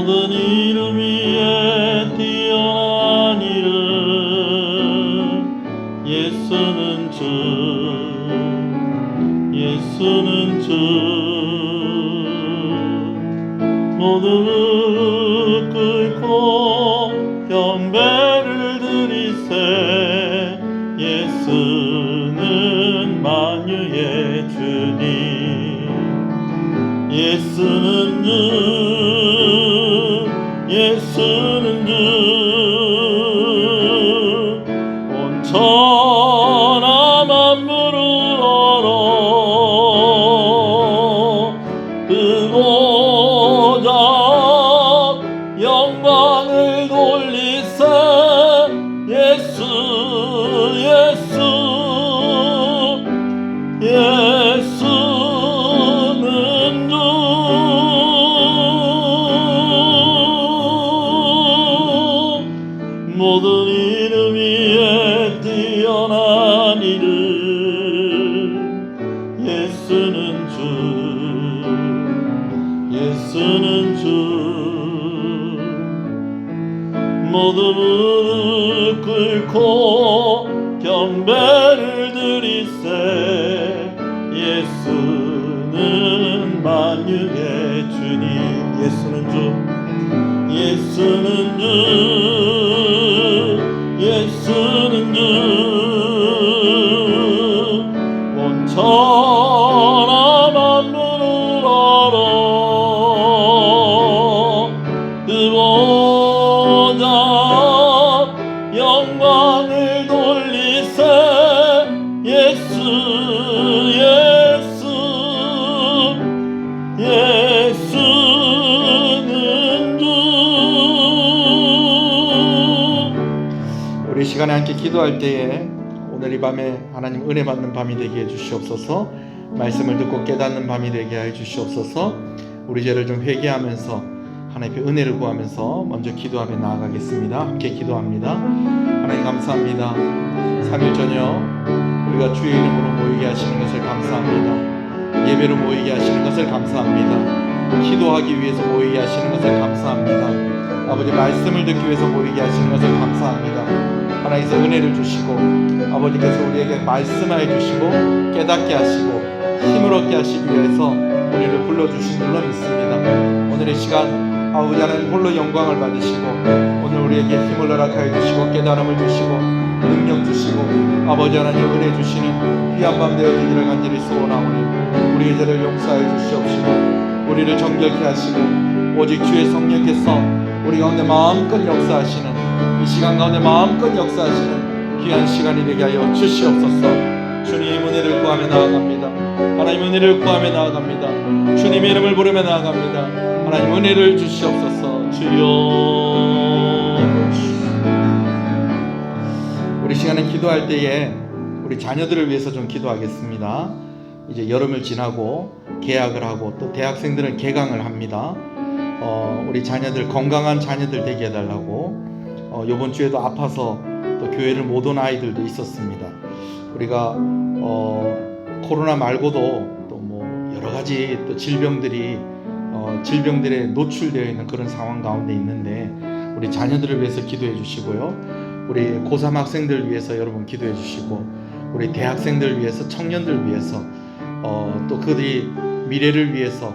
모든 이름 위에 뛰어난 이름 예수는 주 예수는 주 모든 무릎 꿇고 경배를 드리세 예수는 만유의 주님 예수는 주 예수는 주 온 천하 만물을 얼어 그보다 영광을 돌리세 예수 예수 예수는 주 모든 이름 위에 뛰어난 이름 예수는 주 예수는 주 모든 무릎 꿇고 경배를 드리세 예수는 만유의 주님 예수는 주 예수는 주 예수는 주 온 천하 만물을 얼어 그보다 영광을 돌리세 예수 예수 예수는 주 우리 시간에 함께 기도할 때에 오늘 이 밤에 하나님 은혜 받는 밤이 되게 해주시옵소서 말씀을 듣고 깨닫는 밤이 되게 해 주시옵소서 우리 죄를 좀 회개하면서 하나님께 은혜를 구하면서 먼저 기도하며 나아가겠습니다. 함께 기도합니다. 하나님 감사합니다. 3일 저녁 우리가 주의 이름으로 모이게 하시는 것을 감사합니다. 예배로 모이게 하시는 것을 감사합니다. 기도하기 위해서 모이게 하시는 것을 감사합니다. 아버지 말씀을 듣기 위해서 모이게 하시는 것을 감사합니다. 하나님께서 은혜를 주시고 아버지께서 우리에게 말씀해 주시고 깨닫게 하시고 힘을 얻게 하시기 위해서 우리를 불러주신 줄로 믿습니다. 오늘의 시간 아버지 하나님 홀로 영광을 받으시고 오늘 우리에게 힘을 허락하여 주시고 깨달음을 주시고 능력 주시고 아버지 하나님 은혜 주시는 귀한 밤 되어 되기를 간절히 소원하오니 우리의 죄를 용서하여 주시옵시고 우리를 정결케 하시고 오직 주의 성령께서 우리 가운데 마음껏 역사하시는 이 시간 가운데 마음껏 역사하시는 귀한 시간이 되게 하여 주시옵소서. 주님 은혜를 구하며 나아갑니다. 하나님 은혜를 구하며 나아갑니다. 주님의 이름을 부르며 나아갑니다. 하나님 은혜를 주시옵소서. 주여. 우리 시간에 기도할 때에 우리 자녀들을 위해서 좀 기도하겠습니다. 이제 여름을 지나고 개학을 하고 또 대학생들은 개강을 합니다. 우리 자녀들 건강한 자녀들 되게 해달라고 이번 주에도 아파서 또 교회를 못 온 아이들도 있었습니다. 우리가 코로나 말고도 또 뭐 여러 가지 또 질병들에 노출되어 있는 그런 상황 가운데 있는데 우리 자녀들을 위해서 기도해 주시고요. 우리 고3 학생들 위해서 여러분 기도해 주시고 우리 대학생들 위해서 청년들 위해서 또 그들이 미래를 위해서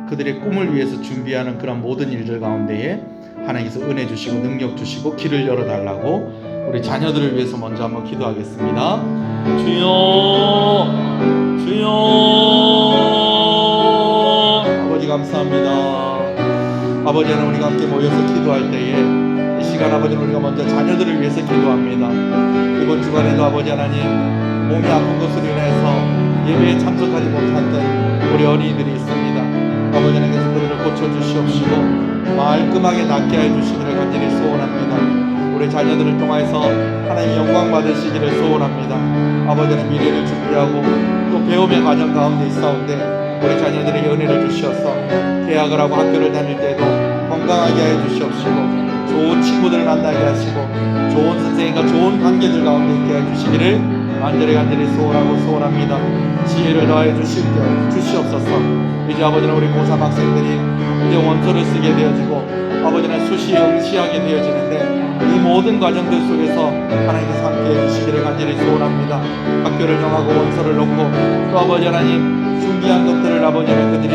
그들의 꿈을 위해서 준비하는 그런 모든 일들 가운데에 하나님께서 은혜 주시고 능력 주시고 길을 열어달라고 우리 자녀들을 위해서 먼저 한번 기도하겠습니다. 주여 주여 아버지 감사합니다. 아버지 하나님 우리가 함께 모여서 기도할 때에 이 시간 아버지 우리가 먼저 자녀들을 위해서 기도합니다. 이번 주간에도 아버지 하나님 몸이 아픈 것으로 인해서 예배에 참석하지 못했던 우리 어린이들이 있습니다. 아버지 하나님께서 그들을 고쳐주시옵시고 말끔하게 낫게 해주시기를 간절히 소원합니다. 우리 자녀들을 통해서 하나님 영광 받으시기를 소원합니다. 아버지 하나님 미래를 준비하고 또 배움의 과정 가운데 있사온데 우리 자녀들에게 은혜를 주셔서 대학을 하고 학교를 다닐 때도 건강하게 해주시옵시고 좋은 친구들을 만나게 하시고 좋은 선생님과 좋은 관계들 가운데 있게 해주시기를 간절히 소원하고 소원합니다. 지혜를 더해 주시옵소서. 이제 아버지는 우리 고3 학생들이 이제 원서를 쓰게 되어지고 아버지는 수시 응시하게 되어지는데 이 모든 과정들 속에서 하나님께서 함께 해주시기를 간절히 소원합니다. 학교를 정하고 원서를 놓고 또 아버지 하나님 준비한 것들을 아버지는 그들이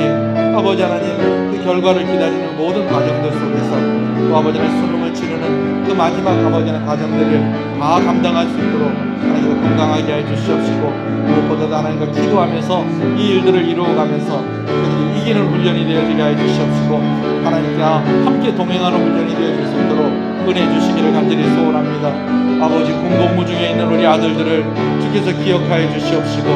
아버지 하나님 그 결과를 기다리는 모든 과정들 속에서 또 아버지는 수능을 치르는 그 마지막 아버지는 과정들을 다 감당할 수 있도록 하나님과 건강하게 해주시옵시고 무엇보다도 하나님과 기도하면서 이 일들을 이루어가면서 그들이 이기는 훈련이 되어지게 해주시옵시고 하나님과 함께 동행하는 훈련이 되어질 수 있도록 은혜 주시기를 간절히 소원합니다. 아버지 군복무 중에 있는 우리 아들들을 주께서 기억하여 주시옵시고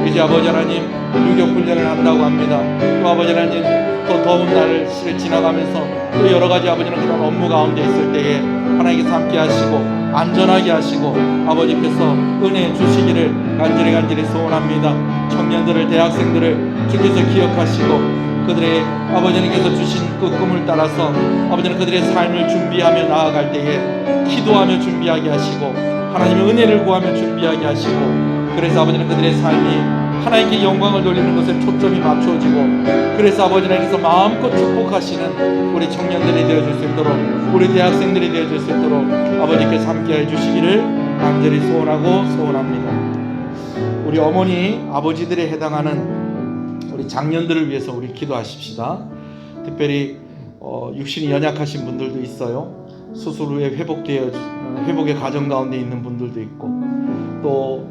이제 아버지 하나님 유격 훈련을 한다고 합니다. 또 아버지 하나님 또 더운 날을 지나가면서 또 여러 가지 아버지는 그런 업무 가운데 있을 때에 하나님께서 함께 하시고 안전하게 하시고 아버지께서 은혜 주시기를 간절히 소원합니다. 청년들을 대학생들을 주께서 기억하시고 그들의 아버지님께서 주신 그 꿈을 따라서 아버지는 그들의 삶을 준비하며 나아갈 때에 기도하며 준비하게 하시고 하나님의 은혜를 구하며 준비하게 하시고 그래서 아버지는 그들의 삶이 하나님께 영광을 돌리는 것에 초점이 맞춰지고 그래서 아버지 하나님께서 마음껏 축복하시는 우리 청년들이 되어줄 수 있도록 우리 대학생들이 되어줄 수 있도록 아버지께서 함께해 주시기를 간절히 소원합니다. 우리 어머니 아버지들에 해당하는 우리 장년들을 위해서 우리 기도하십시다. 특별히 육신이 연약하신 분들도 있어요. 수술 후에 회복의 과정 가운데 있는 분들도 있고 또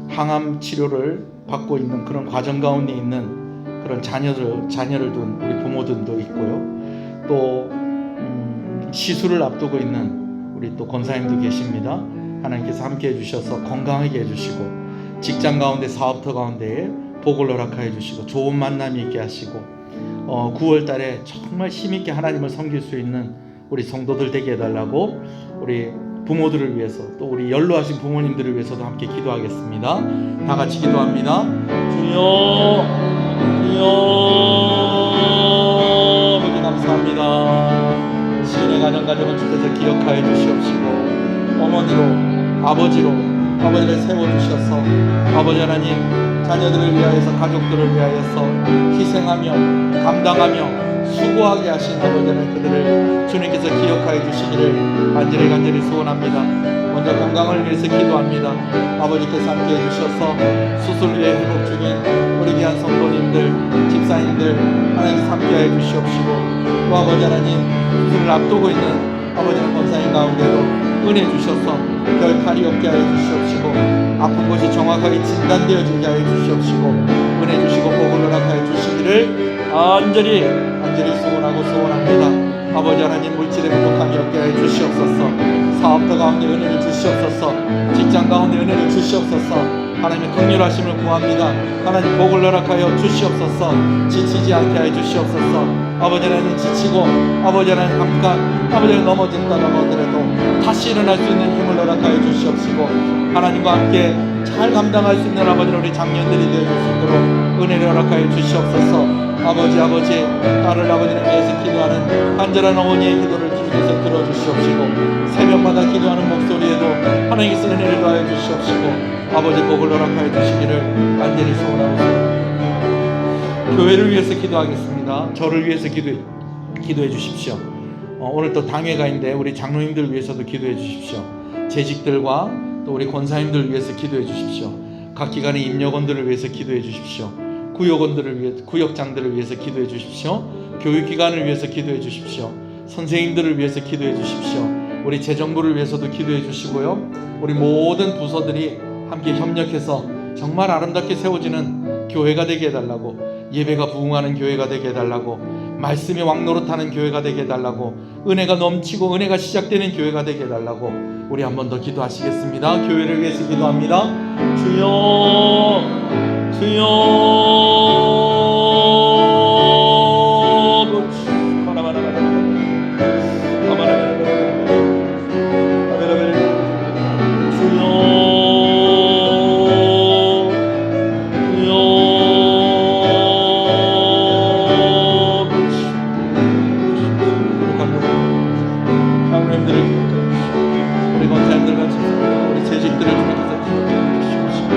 항암 치료를 받고 있는 그런 과정 가운데 있는 그런 자녀를 둔 우리 부모들도 있고요. 또 시술을 앞두고 있는 우리 또 권사님도 계십니다. 하나님께서 함께 해주셔서 건강하게 해주시고 직장 가운데 사업터 가운데 복을 허락하여 주시고 좋은 만남이 있게 하시고 9월 달에 정말 힘있게 하나님을 섬길 수 있는 우리 성도들 되게 해달라고 우리 부모들을 위해서 또 우리 연로하신 부모님들을 위해서도 함께 기도하겠습니다. 다 같이 기도합니다. 주여 아버지 감사합니다. 시인의 가정을 주께서 기억하여 주시옵시고 어머니로 아버지를 세워주셔서 아버지 하나님 자녀들을 위하여서 가족들을 위하여서 희생하며 감당하며 수고하게 하신 아버지는 그들을 주님께서 기억하여 주시기를 간절히 소원합니다. 먼저 건강을 위해서 기도합니다. 아버지께서 함께 해주셔서 수술 후에 회복 중인 우리 귀한 성도님들 집사님들 하나님께서 함께해 주시옵시고 또 아버지 하나님 수술을 앞두고 있는 아버지는 권사님 가운데도 은혜 주셔서 별 탈이 없게 하여 주시옵시고 아픈 곳이 정확하게 진단되어지게 하여 주시옵시고 은혜 주시고 복을 허락하여 주시기를 간절히 소원합니다. 아버지 하나님 물질의 부족함이 없게 하여 주시옵소서. 사업터 가운데 은혜를 주시옵소서. 직장 가운데 은혜를 주시옵소서. 하나님의 긍휼하심을 구합니다. 하나님 복을 허락하여 주시옵소서. 지치지 않게 하여 주시옵소서. 아버지 하나님 지치고 아버지 하나님 잠깐 아버지 하나님 넘어진다라고 하더라도 다시 일어날 수 있는 힘을 허락하여 주시옵시고 하나님과 함께 잘 감당할 수 있는 아버지 우리 장년들이 되어줄 수 있도록 은혜를 허락하여 주시옵소서. 아버지 딸을 아버지를 위해서 기도하는 간절한 어머니의 기도를 주님께서 들어주시옵시고 새벽마다 기도하는 목소리에도 하나님께서 은혜를 더하여 주시옵시고 아버지 복을 허락하여 주시기를 간절히 소원하옵소서. 교회를 위해서 기도하겠습니다. 저를 위해서 기도해 주십시오. 오늘 또 당회가 있는데 우리 장로님들 위해서도 기도해 주십시오. 재직들과 또 우리 권사님들을 위해서 기도해 주십시오. 각 기관의 임력원들을 위해서 기도해 주십시오. 구역장들을 위해서 기도해 주십시오. 교육기관을 위해서 기도해 주십시오. 선생님들을 위해서 기도해 주십시오. 우리 재정부를 위해서도 기도해 주시고요. 우리 모든 부서들이 함께 협력해서 정말 아름답게 세워지는 교회가 되게 해달라고, 예배가 부흥하는 교회가 되게 해달라고, 말씀이 왕노릇하는 교회가 되게 해달라고, 은혜가 넘치고 은혜가 시작되는 교회가 되게 해달라고 우리 한 번 더 기도하시겠습니다. 교회를 위해서 기도합니다. 주여 우리 권사님들과 우리 재직들을 주님께서 기억해 주시옵시고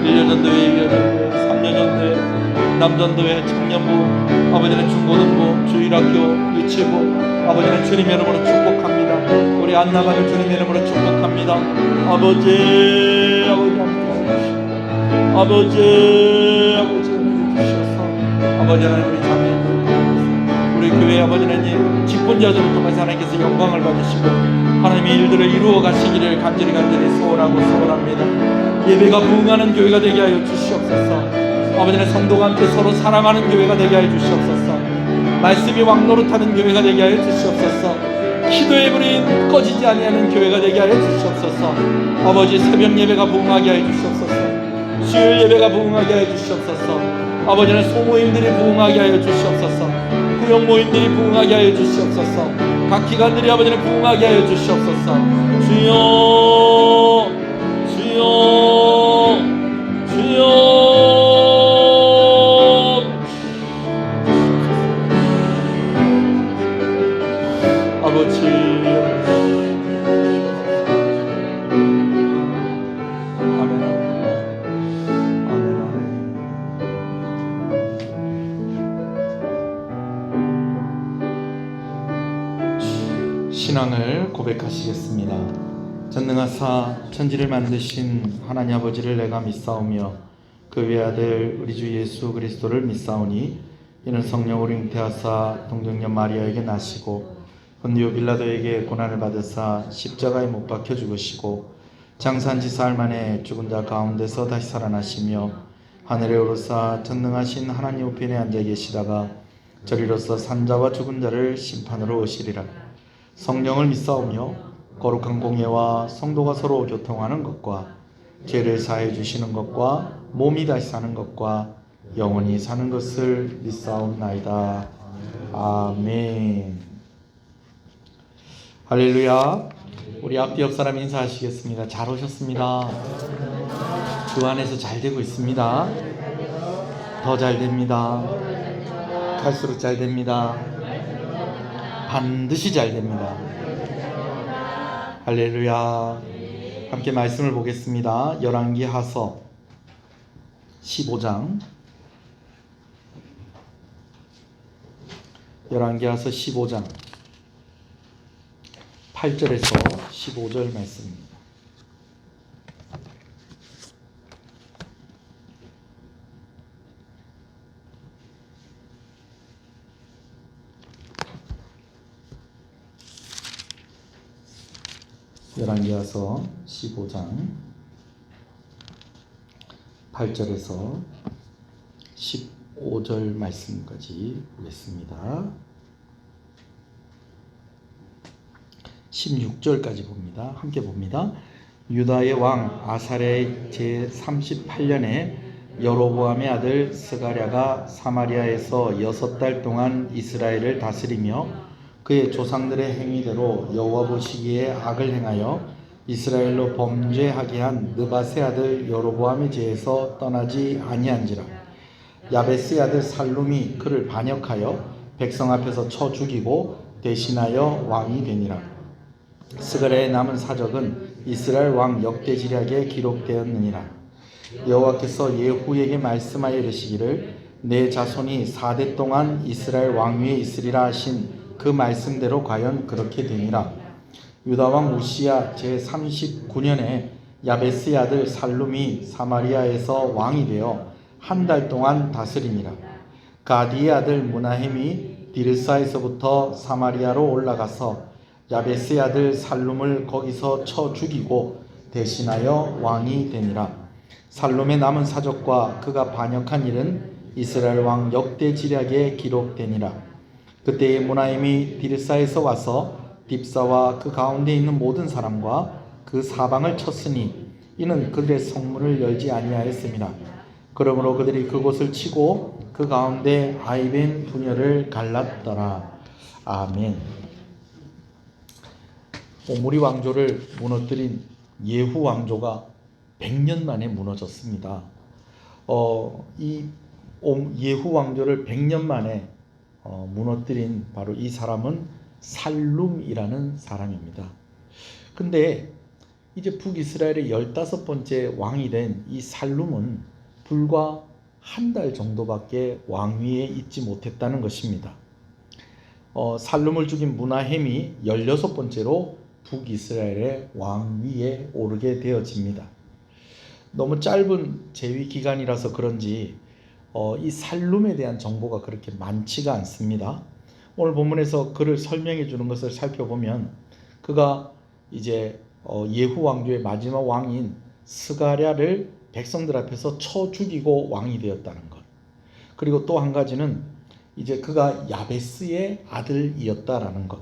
1년 전도회, 2년 전도회, 3년 전도회 남전도회, 청년부, 아버지는 중고등부, 주일학교, 유치부, 아버지는 주님 이름으로 축복합니다. 우리 안나가를 주님 이름으로 축복합니다. 아버지 함께 하시고 아버지 은혜 주셔서 아버지 하나님 우리 자매들 우리 교회 아버지 하나님 직분자들을 통해서 하나님께서 영광을 받으시고 하나님의 일들을 이루어 가시기를 간절히 소원합니다. 예배가 부흥하는 교회가 되게 하여 주시옵소서. 아버지는 성도가 함께 서로 사랑하는 교회가 되게 하여 주시옵소서. 말씀이 왕노릇하는 교회가 되게 하여 주시옵소서. 기도의 불이 꺼지지 아니하는 교회가 되게 하여 주시옵소서. 아버지 새벽 예배가 부흥하게 하여 주시옵소서. 수요일 예배가 부흥하게 하여 주시옵소서. 아버지는 소모임들이 부흥하게 하여 주시옵소서. 구역 모임들이 부흥하게 하여 주시옵소서. 각 기관들이 아버지는 부흥하게 하여 주시옵소서. 주여 주여 주여 아버지 아멘 아멘. 신앙을 고백하시겠습니다. 전능하사 천지를 만드신 하나님 아버지를 내가 믿사오며 그 외아들 우리 주 예수 그리스도를 믿사오니 이는 성령으로 잉태하사 동정녀 마리아에게 나시고 본디오 빌라도에게 고난을 받으사 십자가에 못 박혀 죽으시고 장사한 지 사흘 만에 죽은 자 가운데서 다시 살아나시며 하늘에 오르사 전능하신 하나님 우편에 앉아 계시다가 저리로서 산자와 죽은 자를 심판으로 오시리라. 성령을 믿사오며 거룩한 공예와 성도가 서로 교통하는 것과 죄를 사해 주시는 것과 몸이 다시 사는 것과 영원히 사는 것을 믿사옵나이다. 아멘. 할렐루야. 우리 앞뒤 옆 사람 인사하시겠습니다. 잘 오셨습니다. 주 안에서 잘 되고 있습니다. 더 잘 됩니다. 갈수록 잘 됩니다. 반드시 잘 됩니다. 할렐루야. 함께 말씀을 보겠습니다. 열왕기하서 15장 열왕기하서 15장 8절에서 15절 말씀입니다. 열왕기하서 15장 8절에서 15절 말씀까지 보겠습니다. 16절까지 봅니다. 함께 봅니다. 유다의 왕 아사랴의 제38년에 여로보암의 아들 스가랴가 사마리아에서 6달 동안 이스라엘을 다스리며 그의 조상들의 행위대로 여호와 보시기에 악을 행하여 이스라엘로 범죄하게 한 느밧의 아들 여로보암의 죄에서 떠나지 아니한지라. 야베스의 아들 살룸이 그를 반역하여 백성 앞에서 쳐 죽이고 대신하여 왕이 되니라. 스가랴의 남은 사적은 이스라엘 왕 역대지략에 기록되었느니라. 여호와께서 예후에게 말씀하여 이르시기를 내 자손이 4대 동안 이스라엘 왕 위에 있으리라 하신 그 말씀대로 과연 그렇게 되니라. 유다왕 우시야 제39년에 야베스의 아들 살룸이 사마리아에서 왕이 되어 한 달 동안 다스리니라. 가디의 아들 무나헴이 디르사에서부터 사마리아로 올라가서 야베스의 아들 살룸을 거기서 쳐 죽이고 대신하여 왕이 되니라. 살룸의 남은 사적과 그가 반역한 일은 이스라엘 왕 역대지략에 기록되니라. 그때에 무나임이 디르사에서 와서 딥사와 그 가운데 있는 모든 사람과 그 사방을 쳤으니 이는 그들의 성문을 열지 아니하였습니다. 그러므로 그들이 그곳을 치고 그 가운데 아이벤 분열을 갈랐더라. 아멘. 오므리 왕조를 무너뜨린 예후 왕조가 100년 만에 무너졌습니다. 이 예후 왕조를 100년 만에 무너뜨린 바로 이 사람은 살룸이라는 사람입니다. 근데 이제 북이스라엘의 15번째 왕이 된 이 살룸은 불과 한 달 정도밖에 왕위에 있지 못했다는 것입니다. 살룸을 죽인 무나헴이 16번째로 북이스라엘의 왕위에 오르게 되어집니다. 너무 짧은 재위 기간이라서 그런지 이 살룸에 대한 정보가 그렇게 많지가 않습니다. 오늘 본문에서 그를 설명해 주는 것을 살펴보면 그가 이제 예후 왕조의 마지막 왕인 스가랴를 백성들 앞에서 쳐 죽이고 왕이 되었다는 것. 그리고 또 한 가지는 이제 그가 야베스의 아들이었다라는 것.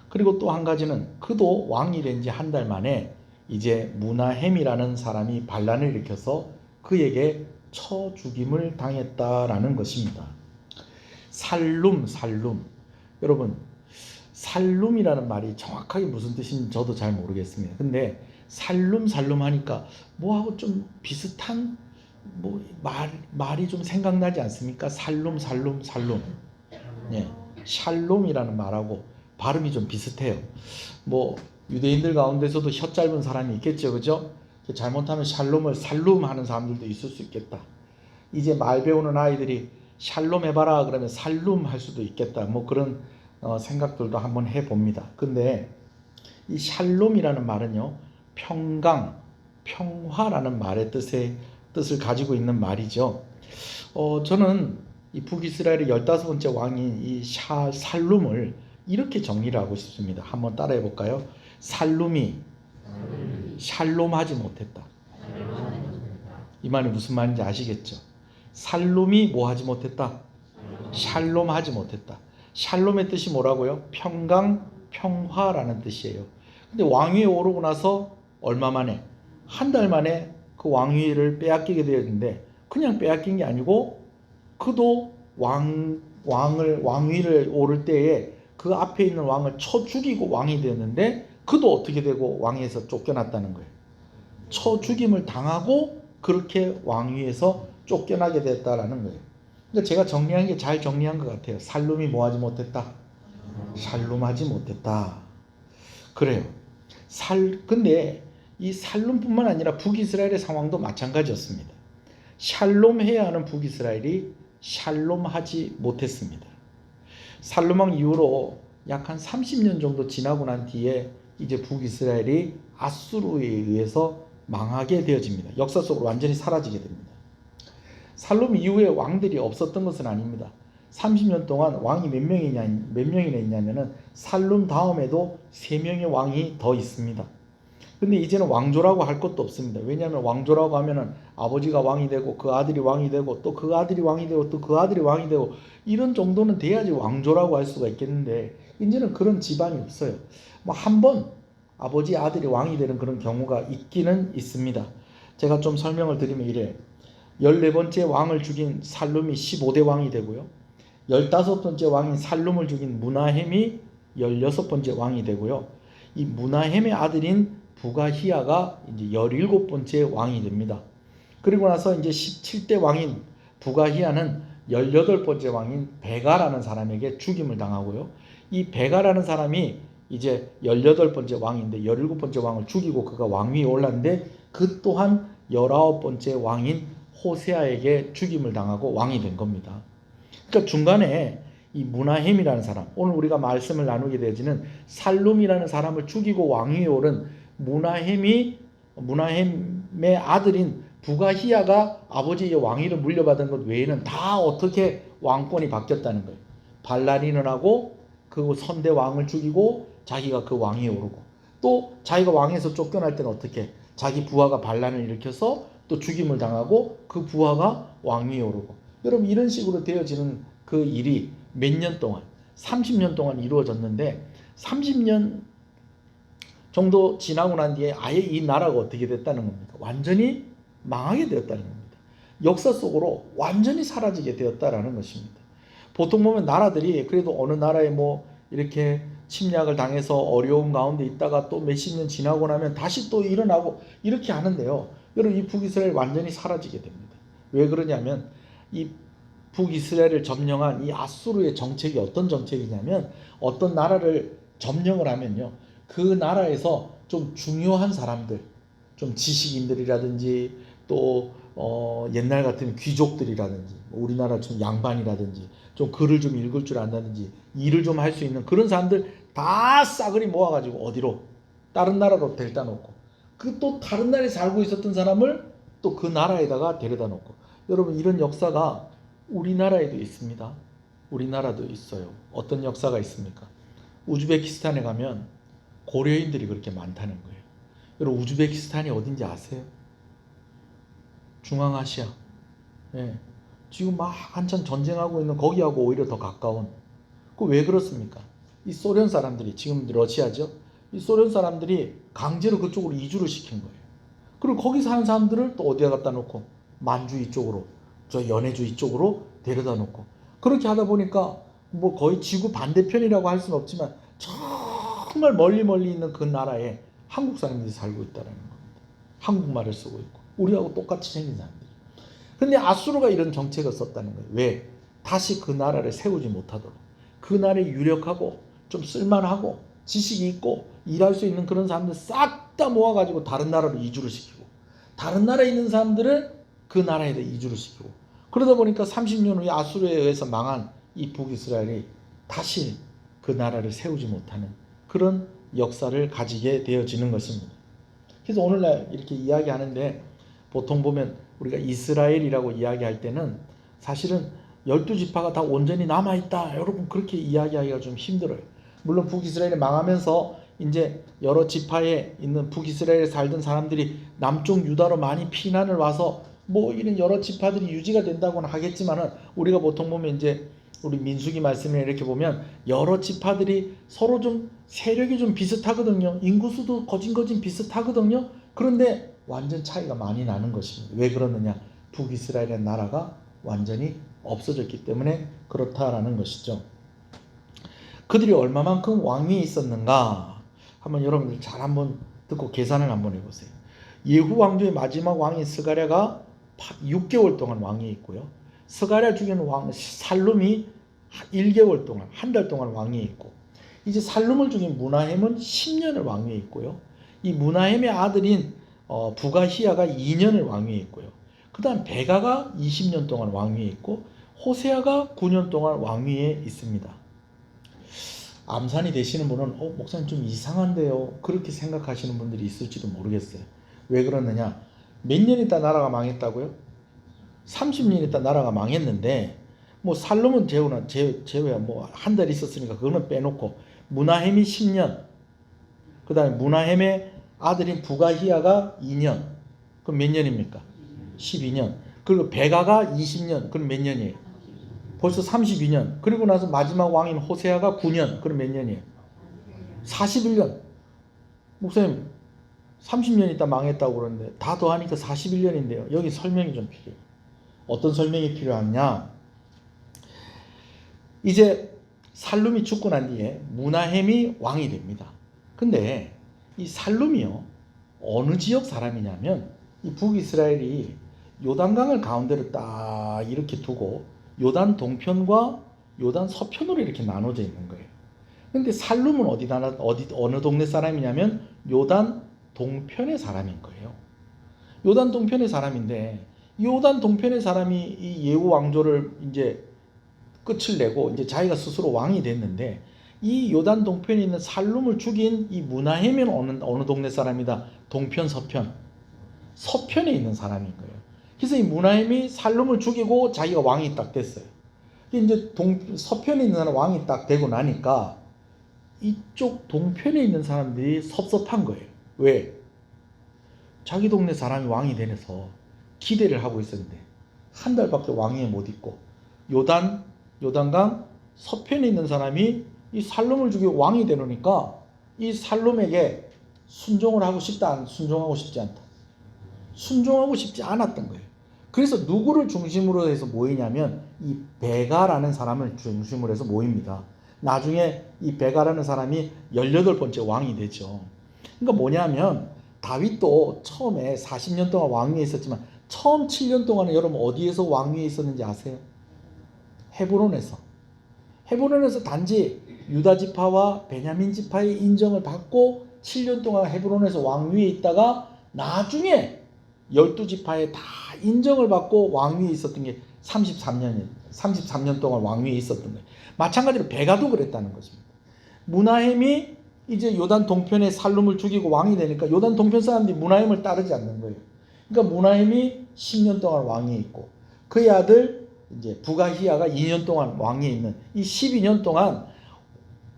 그리고 또 한 가지는 그도 왕이 된 지 한 달 만에 이제 무나헴이라는 사람이 반란을 일으켜서 그에게 쳐 죽임을 당했다라는 것입니다. 살룸. 여러분, 살룸이라는 말이 정확하게 무슨 뜻인지 저도 잘 모르겠습니다. 근데 살룸 하니까 뭐하고 좀 비슷한 말이 좀 생각나지 않습니까? 살룸. 예, 샬롬이라는 말하고 발음이 좀 비슷해요. 유대인들 가운데서도 혀 짧은 사람이 있겠죠, 그죠? 잘못하면 샬롬을 살룸 하는 사람들도 있을 수 있겠다. 이제 말 배우는 아이들이 샬롬 해봐라 그러면 살룸 할 수도 있겠다. 그런 생각들도 한번 해봅니다. 근데 이 샬롬이라는 말은요, 평강, 평화라는 말의 뜻을 가지고 있는 말이죠. 저는 이 북이스라엘의 15번째 왕인 이 살룸을 이렇게 정리를 하고 싶습니다. 한번 따라해 볼까요? 살룸이 샬롬하지 못했다. 이 말이 무슨 말인지 아시겠죠? 살룸이 뭐하지 못했다? 샬롬하지 못했다. 샬롬의 뜻이 뭐라고요? 평강, 평화라는 뜻이에요. 근데 왕위에 오르고 나서 얼마 만에? 한 달 만에 그 왕위를 빼앗기게 되었는데 그냥 빼앗긴 게 아니고 그도 왕위를 오를 때에 그 앞에 있는 왕을 쳐 죽이고 왕이 되었는데 그도 어떻게 되고 왕위에서 쫓겨났다는 거예요. 쳐 죽임을 당하고 그렇게 왕위에서 쫓겨나게 됐다라는 거예요. 그러니까 제가 정리한 게 잘 정리한 것 같아요. 살룸이 뭐하지 못했다? 샬롬하지 못했다. 그래요. 근데 이 살룸뿐만 아니라 북이스라엘의 상황도 마찬가지였습니다. 샬롬해야 하는 북이스라엘이 샬롬하지 못했습니다. 살룸왕 이후로 약 한 30년 정도 지나고 난 뒤에 이제 북이스라엘이 아수르에 의해서 망하게 되어집니다. 역사 속으로 완전히 사라지게 됩니다. 살룸 이후에 왕들이 없었던 것은 아닙니다. 30년 동안 왕이 몇 명이나 있냐면은 살룸 다음에도 3명의 왕이 더 있습니다. 근데 이제는 왕조라고 할 것도 없습니다. 왜냐하면 왕조라고 하면은 아버지가 왕이 되고 그 아들이 왕이 되고 또 그 아들이 왕이 되고 또 그 아들이 왕이 되고 이런 정도는 돼야지 왕조라고 할 수가 있겠는데 이제는 그런 집안이 없어요. 한 번 아버지 아들이 왕이 되는 그런 경우가 있기는 있습니다. 제가 좀 설명을 드리면 이래. 14번째 왕을 죽인 살룸이 15대 왕이 되고요. 15번째 왕인 살룸을 죽인 무나헴이 16번째 왕이 되고요. 이 무나헴의 아들인 부가히야가 이제 17번째 왕이 됩니다. 그리고 나서 이제 17대 왕인 부가히야는 18번째 왕인 베가라는 사람에게 죽임을 당하고요. 이 베가라는 사람이 이제 18번째 왕인데 17번째 왕을 죽이고 그가 왕위에 올랐는데 그 또한 19번째 왕인 호세아에게 죽임을 당하고 왕이 된 겁니다. 그러니까 중간에 이 무나헴이라는 사람, 오늘 우리가 말씀을 나누게 되지는 살룸이라는 사람을 죽이고 왕위에 오른 무나헴의 아들인 부가히야가 아버지의 왕위를 물려받은 것 외에는 다 어떻게 왕권이 바뀌었다는 거예요. 반란을 하고 그 선대 왕을 죽이고 자기가 그 왕위에 오르고 또 자기가 왕에서 쫓겨날 때는 어떻게 자기 부하가 반란을 일으켜서 또 죽임을 당하고 그 부하가 왕위에 오르고 여러분 이런 식으로 되어지는 그 일이 몇 년 동안 30년 동안 이루어졌는데 30년 정도 지나고 난 뒤에 아예 이 나라가 어떻게 됐다는 겁니까? 완전히 망하게 되었다는 겁니다. 역사 속으로 완전히 사라지게 되었다라는 것입니다. 보통 보면 나라들이 그래도 어느 나라에 이렇게 침략을 당해서 어려움 가운데 있다가 또 몇십 년 지나고 나면 다시 또 일어나고 이렇게 하는데요. 여러분 이 북이스라엘 완전히 사라지게 됩니다. 왜 그러냐면 이 북이스라엘을 점령한 이 아수르의 정책이 어떤 정책이냐면 어떤 나라를 점령을 하면요. 그 나라에서 좀 중요한 사람들, 좀 지식인들이라든지 또 옛날 같은 귀족들이라든지 우리나라 좀 양반이라든지 좀 글을 좀 읽을 줄 안다든지 일을 좀 할 수 있는 그런 사람들 다 싸그리 모아가지고 어디로 다른 나라로 데려다 놓고 그 또 다른 나라에 살고 있었던 사람을 또 그 나라에다가 데려다 놓고 여러분 이런 역사가 우리나라에도 있습니다. 우리나라도 있어요. 어떤 역사가 있습니까? 우즈베키스탄에 가면 고려인들이 그렇게 많다는 거예요. 여러분 우즈베키스탄이 어딘지 아세요? 중앙아시아. 예. 지금 막 한참 전쟁하고 있는 거기하고 오히려 더 가까운. 그 왜 그렇습니까? 이 소련 사람들이 지금 러시아죠. 이 소련 사람들이 강제로 그쪽으로 이주를 시킨 거예요. 그리고 거기 사는 사람들을 또 어디에 갖다 놓고 만주 이쪽으로 저 연해주 이쪽으로 데려다 놓고 그렇게 하다 보니까 뭐 거의 지구 반대편이라고 할 수는 없지만 정말 멀리 있는 그 나라에 한국 사람들이 살고 있다는 겁니다. 한국말을 쓰고 있고 우리하고 똑같이 생긴 사람들이. 근데 아수르가 이런 정책을 썼다는 거예요. 왜? 다시 그 나라를 세우지 못하도록. 그 나라에 유력하고 좀 쓸만하고 지식이 있고 일할 수 있는 그런 사람들 싹 다 모아가지고 다른 나라로 이주를 시키고 다른 나라에 있는 사람들을 그 나라에다 이주를 시키고 그러다 보니까 30년 후에 아수르에 의해서 망한 이 북이스라엘이 다시 그 나라를 세우지 못하는 그런 역사를 가지게 되어지는 것입니다. 그래서 오늘날 이렇게 이야기하는데 보통 보면 우리가 이스라엘이라고 이야기할 때는 사실은 12지파가 다 온전히 남아있다. 여러분 그렇게 이야기하기가 좀 힘들어요. 물론 북이스라엘이 망하면서 이제 여러 지파에 있는 북이스라엘에 살던 사람들이 남쪽 유다로 많이 피난을 와서 뭐 이런 여러 지파들이 유지가 된다고는 하겠지만은 우리가 보통 보면 이제 우리 민수기 말씀에 이렇게 보면 여러 지파들이 서로 좀 세력이 좀 비슷하거든요. 인구수도 거진 비슷하거든요. 그런데 완전 차이가 많이 나는 것입니다. 왜 그러느냐? 북이스라엘의 나라가 완전히 없어졌기 때문에 그렇다라는 것이죠. 그들이 얼마만큼 왕위에 있었는가? 한번 여러분들 잘 한번 듣고 계산을 한번 해보세요. 예후 왕조의 마지막 왕인 스가랴가 6개월 동안 왕위에 있고요. 스가랴 죽인 왕 살룸이 1개월 동안 한 달 동안 왕위에 있고 이제 살룸을 죽인 무나헴은 10년을 왕위에 있고요. 이 무나헴의 아들인 부가히야가 2년을 왕위에 있고요. 그 다음 베가가 20년 동안 왕위에 있고 호세아가 9년 동안 왕위에 있습니다. 암산이 되시는 분은 목사님 좀 이상한데요. 그렇게 생각하시는 분들이 있을지도 모르겠어요. 왜 그러느냐? 몇 년 있다 나라가 망했다고요? 30년 있다 나라가 망했는데 뭐 살롬은 제외야 뭐 한 달 있었으니까 그거는 빼놓고 무나헴이 10년 그 다음에 무나헴의 아들인 부가히야가 2년 그럼 몇 년입니까? 12년. 그리고 베가가 20년 그럼 몇 년이에요? 벌써 32년. 그리고 나서 마지막 왕인 호세아가 9년. 그럼 몇 년이에요? 41년. 목사님 30년 있다 망했다고 그러는데 다 더하니까 41년인데요. 여기 설명이 좀 필요해요. 어떤 설명이 필요하냐? 이제 살룸이 죽고 난 뒤에 무나헴이 왕이 됩니다. 근데 이 살룸이요 어느 지역 사람이냐면 이 북이스라엘이 요단강을 가운데로 딱 이렇게 두고 요단 동편과 요단 서편으로 이렇게 나눠져 있는 거예요. 근데 살룸은 어느 동네 사람이냐면 요단 동편의 사람인 거예요. 요단 동편의 사람인데 요단 동편의 사람이 이 예후 왕조를 이제 끝을 내고 이제 자기가 스스로 왕이 됐는데 이 요단 동편에 있는 살룸을 죽인 이 무나헴은 어느 동네 사람이다? 동편 서편에 있는 사람인 거예요. 그래서 이 무나헴이 살룸을 죽이고 자기가 왕이 딱 됐어요. 이제 서편에 있는 사람 왕이 딱 되고 나니까 이쪽 동편에 있는 사람들이 섭섭한 거예요. 왜? 자기 동네 사람이 왕이 되면서 기대를 하고 있었는데 한 달밖에 왕위에 못 있고 요단강 서편에 있는 사람이 이 살룸을 죽이고 왕이 되놓으니까 이 살룸에게 순종하고 싶지 않다. 순종하고 싶지 않았던 거예요. 그래서 누구를 중심으로 해서 모이냐면 이 베가라는 사람을 중심으로 해서 모입니다. 나중에 이 베가라는 사람이 18번째 왕이 되죠. 그러니까 뭐냐면 다윗도 처음에 40년 동안 왕위에 있었지만 처음 7년 동안은 여러분 어디에서 왕위에 있었는지 아세요? 헤브론에서 단지 유다 지파와 베냐민 지파의 인정을 받고 7년 동안 헤브론에서 왕위에 있다가 나중에 12지파에 다 인정을 받고 왕위에 있었던 게 33년 동안 왕위에 있었던 거예요. 마찬가지로 베가도 그랬다는 것입니다. 무나헴이 이제 요단 동편에 살룸을 죽이고 왕이 되니까 요단 동편 사람들이 무나헴을 따르지 않는 거예요. 그러니까 무나헴이 10년 동안 왕위에 있고 그의 아들 이제 부가히야가 2년 동안 왕위에 있는 이 12년 동안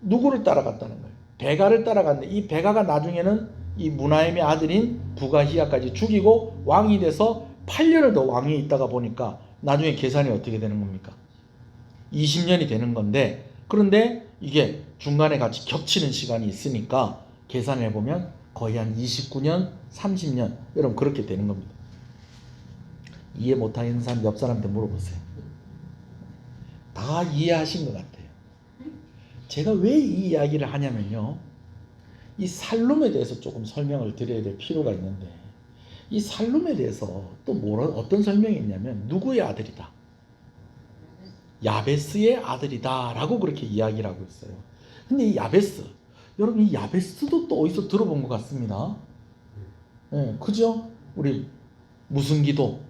누구를 따라갔다는 거예요? 베가를 따라갔는데 이 베가가 나중에는 이 무나헴의 아들인 부가히야까지 죽이고 왕이 돼서 8년을 더 왕위에 있다가 보니까 나중에 계산이 어떻게 되는 겁니까? 20년이 되는 건데 그런데 이게 중간에 같이 겹치는 시간이 있으니까 계산을 해보면 거의 한 29년, 30년 여러분 그렇게 되는 겁니다. 이해 못하는 사람 옆 사람한테 물어보세요. 다 이해하신 것 같아요. 제가 왜 이 이야기를 하냐면요. 이 살룸에 대해서 조금 설명을 드려야 될 필요가 있는데 이 살룸에 대해서 또 어떤 설명이 있냐면 누구의 아들이다? 야베스의 아들이다 라고 그렇게 이야기를 하고 있어요. 근데 이 야베스 여러분 이 야베스도 또 어디서 들어본 것 같습니다. 네, 그죠? 우리 무슨 기도?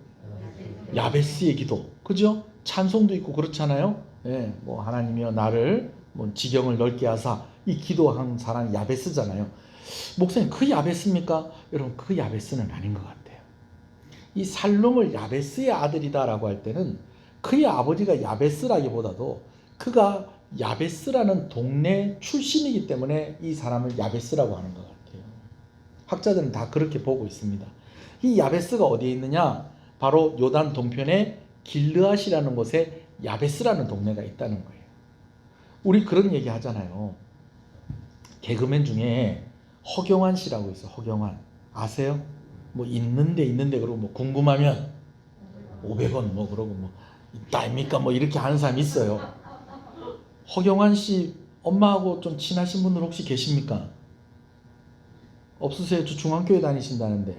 야베스의 기도 그죠? 찬송도 있고 그렇잖아요. 네, 뭐 하나님이여 나를 뭐 지경을 넓게 하사 이 기도한 사람이 야베스잖아요. 목사님 그 야베스입니까? 여러분 그 야베스는 아닌 것 같아요. 이 살룸을 야베스의 아들이다라고 할 때는 그의 아버지가 야베스라기보다도 그가 야베스라는 동네 출신이기 때문에 이 사람을 야베스라고 하는 것 같아요. 학자들은 다 그렇게 보고 있습니다. 이 야베스가 어디에 있느냐? 바로 요단 동편의 길르앗이라는 곳에 야베스라는 동네가 있다는 거예요. 우리 그런 얘기 하잖아요. 개그맨 중에 허경환 씨라고 있어요. 허경환 아세요? 뭐 있는데 그러고 뭐 궁금하면 500원 뭐 그러고 뭐 있다입니까 뭐 이렇게 하는 사람이 있어요. 허경환 씨 엄마하고 좀 친하신 분들 혹시 계십니까? 없으세요? 저 중앙교회 다니신다는데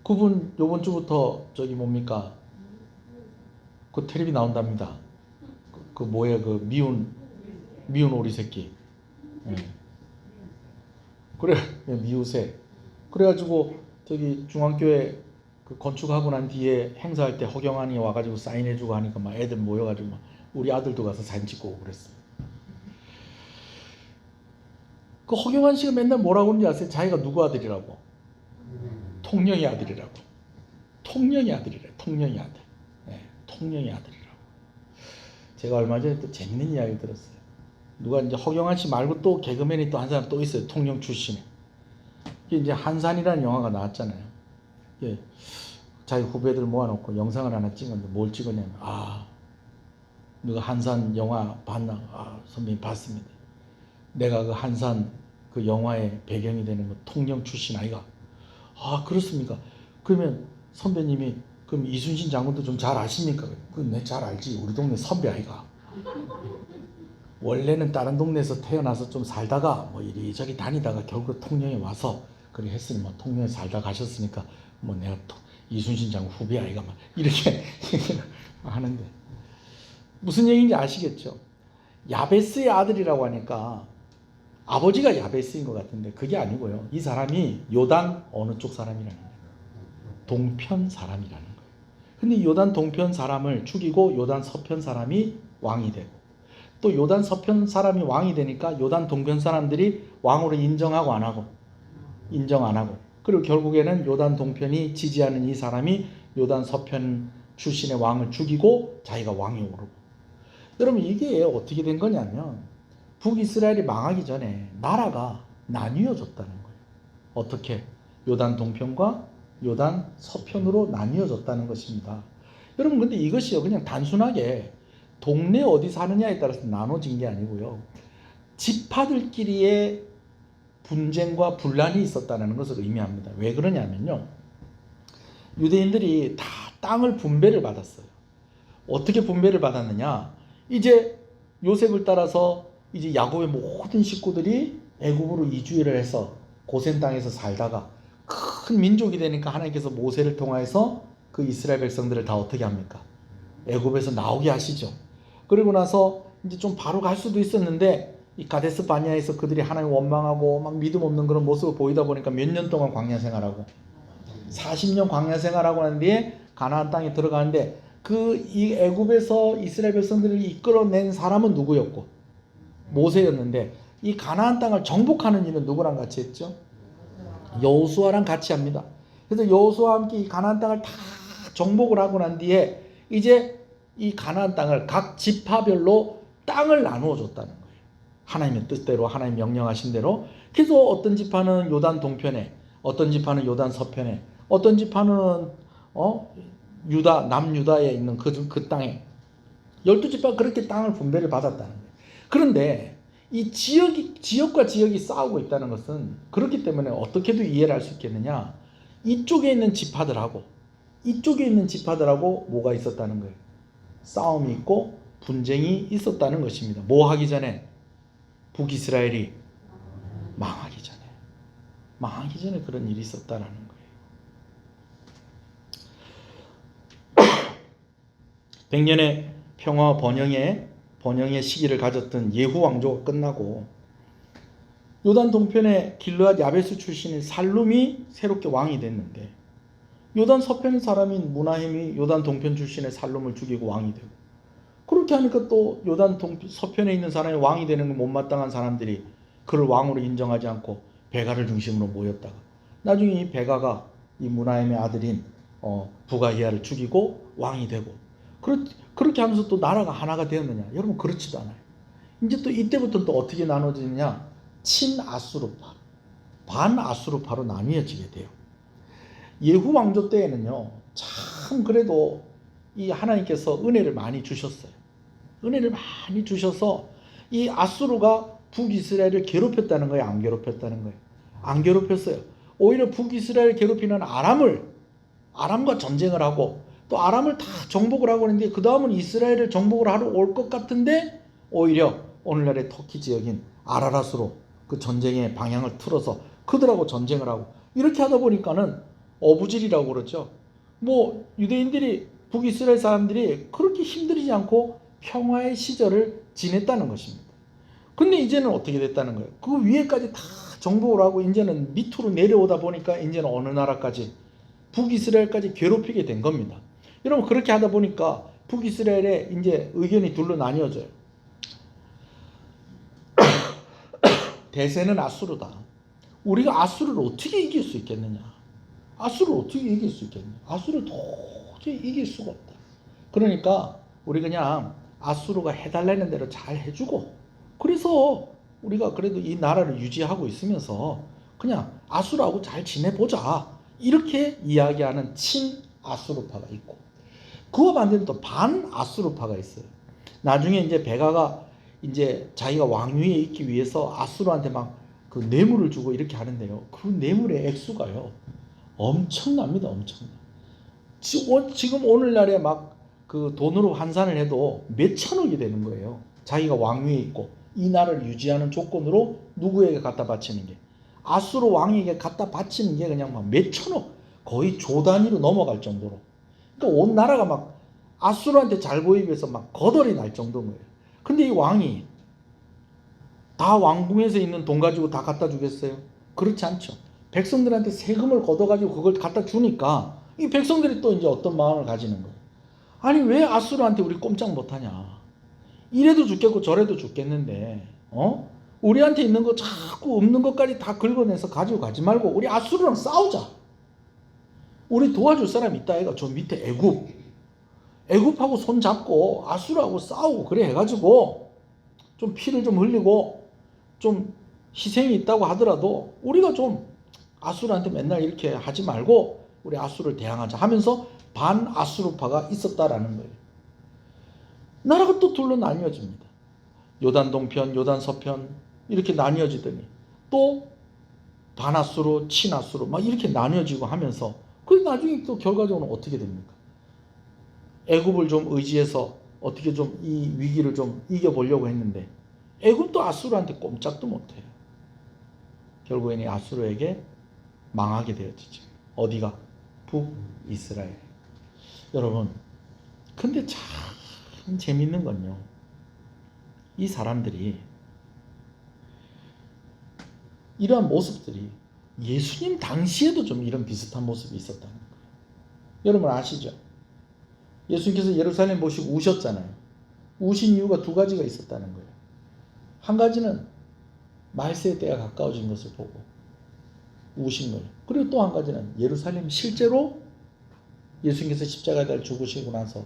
그분 요번 주부터 저기 뭡니까 그 텔레비 나온답니다. 그 뭐예요 그 미운 오리 새끼. 네. 그래 미우새. 그래가지고 저기 중앙교회 그 건축하고 난 뒤에 행사할 때 허경환이 와가지고 사인해주고 하니까 막 애들 모여가지고 막 우리 아들도 가서 사진 찍고 오고 그랬어요. 그 허경환 씨가 맨날 뭐라고 하는지 아세요? 자기가 누구 아들이라고? 통영의 아들이라고. 통영의 아들이래. 통영의 아들. 네, 통영의 아들이라고. 제가 얼마 전에 또 재밌는 이야기 들었어요. 누가 이제 허경환 씨 말고 또 개그맨이 또 한 사람 또 있어요. 통영 출신에. 이게 이제 한산이라는 영화가 나왔잖아요. 예, 자기 후배들 모아놓고 영상을 하나 찍었는데 뭘 찍었냐면 누가 한산 영화 봤나? 선배님 봤습니다. 내가 그 한산 그 영화의 배경이 되는 거 통영 출신 아이가? 그렇습니까? 그러면 선배님이 그럼 이순신 장군도 좀 잘 아십니까? 네, 잘 알지. 우리 동네 선배 아이가. 원래는 다른 동네에서 태어나서 좀 살다가 뭐 이리저리 다니다가 결국 통영에 와서 그렇게 했으니 뭐 통영에 살다 가셨으니까 뭐 내가 이순신 장군 후배 아이가 막 이렇게 하는데 무슨 얘기인지 아시겠죠? 야베스의 아들이라고 하니까 아버지가 야베스인 것 같은데 그게 아니고요. 이 사람이 요단 어느 쪽 사람이라는 거예요. 동편 사람이라는 거예요. 근데 요단 동편 사람을 죽이고 요단 서편 사람이 왕이 되고 또 요단 서편 사람이 왕이 되니까 요단 동편 사람들이 왕으로 인정하고 안 하고 인정 안 하고 그리고 결국에는 요단 동편이 지지하는 이 사람이 요단 서편 출신의 왕을 죽이고 자기가 왕에 오르고 여러분 이게 어떻게 된 거냐면 북이스라엘이 망하기 전에 나라가 나뉘어졌다는 거예요. 어떻게? 요단 동편과 요단 서편으로 나뉘어졌다는 것입니다. 여러분 근데 이것이요 그냥 단순하게 동네 어디 사느냐에 따라서 나눠진 게 아니고요. 지파들끼리의 분쟁과 분란이 있었다는 것을 의미합니다. 왜 그러냐면요. 유대인들이 다 땅을 분배를 받았어요. 어떻게 분배를 받았느냐? 이제 요셉을 따라서 이제 야곱의 모든 식구들이 애굽으로 이주를 해서 고센 땅에서 살다가 큰 민족이 되니까 하나님께서 모세를 통하여서 그 이스라엘 백성들을 다 어떻게 합니까? 애굽에서 나오게 하시죠. 그리고 나서 이제 좀 바로 갈 수도 있었는데 이 가데스 바니아에서 그들이 하나님 원망하고 막 믿음 없는 그런 모습을 보이다 보니까 몇 년 동안 광야 생활하고 40년 광야 생활하고 난 뒤에 가나안 땅에 들어가는데 이 애굽에서 이스라엘 백성들을 이끌어낸 사람은 누구였고? 모세였는데 이 가나안 땅을 정복하는 일은 누구랑 같이 했죠? 여호수아랑 같이 합니다. 그래서 여호수아와 함께 이 가나안 땅을 다 정복을 하고 난 뒤에 이제 이 가나안 땅을 각 지파별로 땅을 나누어 줬다는 거예요. 하나님의 뜻대로, 하나님 명령하신 대로. 그래서 어떤 지파는 요단 동편에, 어떤 지파는 요단 서편에, 어떤 지파는 유다, 남유다에 있는 그 땅에 12지파가 그렇게 땅을 분배를 받았다는 거예요. 그런데 이 지역과 지역이 싸우고 있다는 것은 그렇기 때문에 어떻게도 이해를 할 수 있겠느냐? 이쪽에 있는 지파들하고 이쪽에 있는 지파들하고 뭐가 있었다는 거예요? 싸움이 있고 분쟁이 있었다는 것입니다. 뭐 하기 전에? 북이스라엘이 망하기 전에 그런 일이 있었다는 거예요. 100년의 평화 번영의 시기를 가졌던 예후 왕조가 끝나고 요단 동편의 길르앗 야베스 출신인 살룸이 새롭게 왕이 됐는데 요단 서편의 사람인 무나헴이 요단 동편 출신의 살룸을 죽이고 왕이 되고 그렇게 하니까 또 요단 서편에 있는 사람이 왕이 되는 건 못마땅한 사람들이 그를 왕으로 인정하지 않고 베가를 중심으로 모였다가 나중에 이 베가가 이 무나헴의 아들인 부가히야를 죽이고 왕이 되고 그렇게 하면서 또 나라가 하나가 되었느냐? 여러분 그렇지도 않아요. 이제 또 이때부터 또 어떻게 나눠지느냐? 친아수르파, 반아수르파로 나뉘어지게 돼요. 예후 왕조 때에는요, 참 그래도 이 하나님께서 은혜를 많이 주셨어요. 은혜를 많이 주셔서 이 아수르가 북이스라엘을 괴롭혔다는 거예요? 안 괴롭혔다는 거예요? 안 괴롭혔어요. 오히려 북이스라엘을 괴롭히는 아람과 전쟁을 하고 또 아람을 다 정복을 하고 있는데 그 다음은 이스라엘을 정복을 하러 올 것 같은데 오히려 오늘날의 터키 지역인 아라랏으로 그 전쟁의 방향을 틀어서 그들하고 전쟁을 하고 이렇게 하다 보니까는 어부질이라고 그러죠. 뭐 유대인들이 북이스라엘 사람들이 그렇게 힘들이지 않고 평화의 시절을 지냈다는 것입니다. 근데 이제는 어떻게 됐다는 거예요? 그 위에까지 다 정복을 하고 이제는 밑으로 내려오다 보니까 이제는 어느 나라까지 북이스라엘까지 괴롭히게 된 겁니다. 여러분 그렇게 하다 보니까 북이스라엘의 이제 의견이 둘로 나뉘어져요. 대세는 아수르다. 우리가 아수르를 어떻게 이길 수 있겠느냐? 아수르를 어떻게 이길 수 있겠느냐? 아수르를 도저히 이길 수가 없다. 그러니까 우리 그냥 아수르가 해달라는 대로 잘 해주고 그래서 우리가 그래도 이 나라를 유지하고 있으면서 그냥 아수르하고 잘 지내보자. 이렇게 이야기하는 친아수르파가 있고 그와 반대로 또 반아수르파가 있어요. 나중에 이제 베가가 이제 자기가 왕위에 있기 위해서 아수르한테 막 그 뇌물을 주고 이렇게 하는데요. 그 뇌물의 액수가요. 엄청납니다. 엄청나. 지금 오늘날에 막 그 돈으로 환산을 해도 몇 천억이 되는 거예요. 자기가 왕위에 있고 이 나라를 유지하는 조건으로 누구에게 갖다 바치는 게 아수르 왕에게 갖다 바치는 게 그냥 막 몇 천억 거의 조 단위로 넘어갈 정도로 그러니까 온 나라가 막 아수르한테 잘 보이기 위해서 막 거덜이 날 정도인 거예요. 근데 이 왕이 다 왕궁에서 있는 돈 가지고 다 갖다 주겠어요? 그렇지 않죠. 백성들한테 세금을 걷어가지고 그걸 갖다 주니까 이 백성들이 또 이제 어떤 마음을 가지는 거예요. 아니 왜 아수르한테 우리 꼼짝 못하냐? 이래도 죽겠고 저래도 죽겠는데 우리한테 있는 거 자꾸 없는 것까지 다 긁어내서 가지고 가지 말고 우리 아수르랑 싸우자. 우리 도와줄 사람 있다 해가 저 밑에 애굽하고 손 잡고 아수르하고 싸우고 그래 해가지고 좀 피를 좀 흘리고 좀 희생이 있다고 하더라도 우리가 좀 아수르한테 맨날 이렇게 하지 말고 우리 아수르를 대항하자 하면서 반아수르파가 있었다라는 거예요. 나라가 또 둘로 나뉘어집니다. 요단 동편, 요단 서편 이렇게 나뉘어지더니 또 반아수르, 친아수르 막 이렇게 나뉘어지고 하면서 그 나중에 또 결과적으로 어떻게 됩니까? 애굽을 좀 의지해서 어떻게 좀 이 위기를 좀 이겨보려고 했는데 애굽도 아수르한테 꼼짝도 못해요. 결국에는 아수르에게 망하게 되어지죠. 어디가? 북이스라엘. 여러분 근데 참 재밌는 건요. 이 사람들이 이러한 모습들이 예수님 당시에도 좀 이런 비슷한 모습이 있었다는 거예요. 여러분 아시죠? 예수님께서 예루살렘 보시고 우셨잖아요. 우신 이유가 두 가지가 있었다는 거예요. 한 가지는 말세의 때가 가까워진 것을 보고 우신 거예요. 그리고 또 한 가지는 예루살렘 실제로 예수님께서 십자가에 달려 죽으시고 나서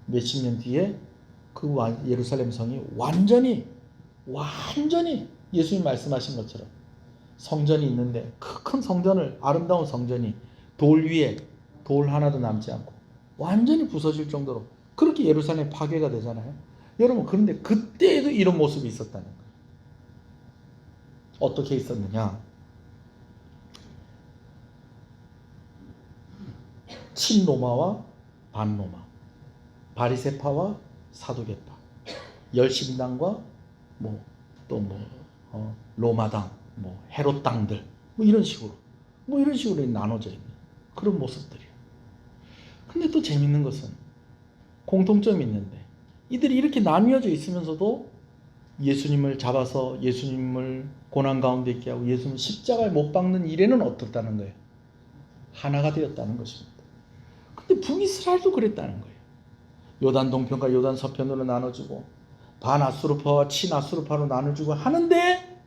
몇십 년 뒤에 그 예루살렘 성이 완전히 예수님 말씀하신 것처럼 성전이 있는데 큰 성전을, 아름다운 성전이 돌 위에 돌 하나도 남지 않고 완전히 부서질 정도로 그렇게 예루살렘 파괴가 되잖아요. 여러분, 그런데 그때에도 이런 모습이 있었다는 거예요. 어떻게 있었느냐? 친로마와 반로마, 바리새파와 사두개파, 열심당과 로마당, 헤롯 당들, 이런 식으로 나눠져 있는 그런 모습들이에요. 근데 또 재밌는 것은 공통점이 있는데 이들이 이렇게 나뉘어져 있으면서도 예수님을 잡아서 예수님을 고난 가운데 있게 하고 예수님을 십자가에 못 박는 일에는 어떻다는 거예요? 하나가 되었다는 것입니다. 근데 북이스라엘도 그랬다는 거예요. 요단 동편과 요단 서편으로 나눠주고 반아수르파와 친아수르파로 나눠주고 하는데